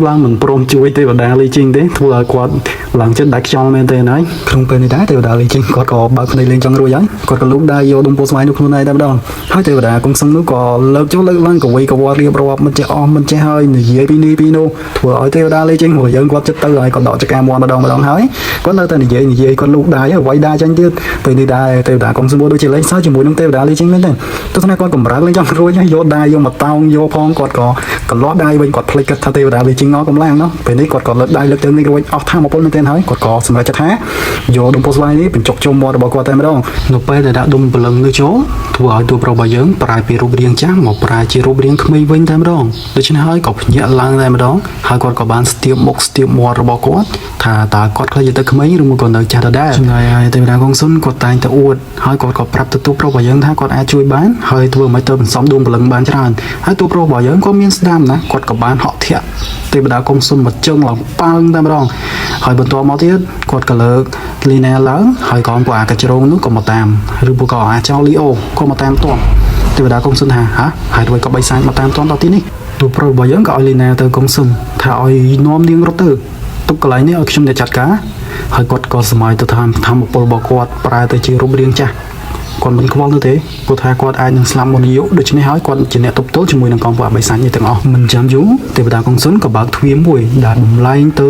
ឡើងមិនព្រមជួយទេវតាលីជីងទេធ្វើឲ្យគាត់ឡើងចិត្តដាច់ខ្យល់មែនទេហើយក្នុងពេលនេះដែរទេវតាលីជីងគាត់ក៏បើកភ្នែកលេងចង់រួចហើយគាត់ក៏លូកដៃយកដុំពោះស្វាយនោះខ្លួនឯងតែម្ដងហើយទេវតាគង់សឹងនោះក៏លើកចុះលើកឡើងកវីកវល់រៀបរាប់មិនចេះអស់មិនចេះហើយនិយាយពីនេះពីនោះធ្វើឲ្យទេវតាលីជីងព្រោះយើងគាត់ចិត្តទៅហើយគាត់ដកចកាមាត់ម្ដងហើយគាត់នៅតែនិយាយគាត់លូកដៃហើយវាយដៃចាញ់ទៀតពេលនេះដែរទេវតាគង់សឹងដូចជាលេងសើចជាមួយនឹងទេវតាលីជីងមែនទេទស្សនៈគាត់កម្រើកលេងចង់រួចហើយយកដៃយកមកតោងយកផងគាត់ក៏កន្លោះដៃវិញគាត់ភ្លេចគិតថាទេវតាលីជីងងកម្លាំងណោះពេលនេះគាត់ក៏លើកដៃលើកជើងនេះរួចអស់ថាមកពលមែនទេហើយគាត់ក៏សម្រេចចិត្តថាយកដុំពោះស្វាយនេះបញ្ចុកជុំមាត់របស់គាត់តែម្ដងនៅពេលដែលដាក់ដុំព្រលឹងនេះចូលធ្វើឲ្យតួប្រុសរបស់យើងប្រែពីរូបរាងចាស់មកប្រែជារូបរាងក្មេងវិញតែម្ដងដូច្នេះហើយក៏ភ្ញាក់ឡើងតែម្ដងហើយគាត់ក៏បានស្ទាបមុខស្ទាបមាត់របស់គាត់ថាតើគាត់ខ្លះជាទៅក្មេងឬមកក៏នៅចាស់ដដែលចំណែកឯទេវតាគង់សុនគាត់តែងតែអួតហើយគាត់ក៏ប្រាប់ទៅតួប្រុសរបស់យើងថាគាត់អាចជួយបានហើយធ្វើមិនទៅបន្សំដួងព្រលឹងបានច្រើនហើយតួប្រុសរបស់យើងក៏មានស្ដាំណាគាត់ក៏បានហក់ធាក់ទេវតាគង់សុនមកជើងឡើងប៉ើងតែម្ដងហើយបន្ទាប់មកទៀតគាត់ក៏លើកលីណាឡើងហើយកងពួកអាកាជ្រងនោះក៏មកតាមឬពួកក៏អាចោលីអូក៏មកតាមទាន់ទេវតាគង់សុនថាហ่ะហើយរួយក៏បីសាច់មកតាមទាន់ដល់ទីនេះតួប្រុសរបស់យើងក៏ឲ្យលីណាទៅគង់សុនថាឲ្យនាំនាងរត់ទៅទុកកន្លែងនេះឲ្យខ្ញុំអ្នកចាត់ការហើយគាត់ក៏សម័យទៅតាមធម្មពលរបស់គាត់ប្រែទៅជារូបរាងចាស់គាត់មិនខ្វល់នោះទេគាត់ថាគាត់អាចនឹងស្លាប់មុនអាយុដូច្នេះហើយគាត់ជាអ្នកទប់ទល់ជាមួយនឹងកងពួកអបិសាញនេះទាំងអស់មិនចាំយូរទេវតាគង់សុនក៏បើកទ្វារមួយដែលបំលែងទៅ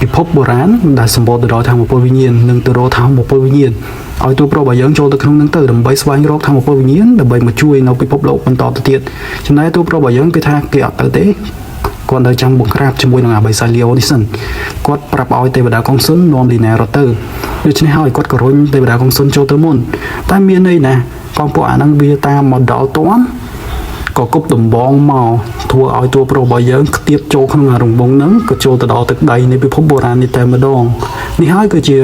ពិភពបុរាណដែលសម្បូរទៅដោយធម្មពលវិញ្ញាណនិងទៅរកធម្មពលវិញ្ញាណឲ្យទូប្រុសរបស់យើងចូលទៅក្នុងនឹងទៅដើម្បីស្វែងរកធម្មពលវិញ្ញាណដើម្បីមកជួយនៅពិភពលោកបន្តទៅទៀតចំណែកទូប្រុសរបស់យើងគេថាគេអត់ទៅទេគាត់នៅចាំបង្ក្រាបជាមួយនឹងអាបិសាលីអូនេះសិនគាត់ប្រាប់ឲ្យទេវតាគង់សុននាំលីណារត់ទៅដូច្នេះហើយគាត់ក៏រុញទេវតាគង់សុនចូលទៅមុនតែមានន័យណាកងពួកអានឹងវាតាមមកដល់តាន់ក៏គប់ដំបងមកធ្វើឲ្យតួប្រុសរបស់យើងខ្ទាបចូលក្នុងរង្វង់ហ្នឹងក៏ចូលទៅដល់ទឹកដីនៃពិភពបុរាណនេះតែម្ដងនេះហើយគឺជា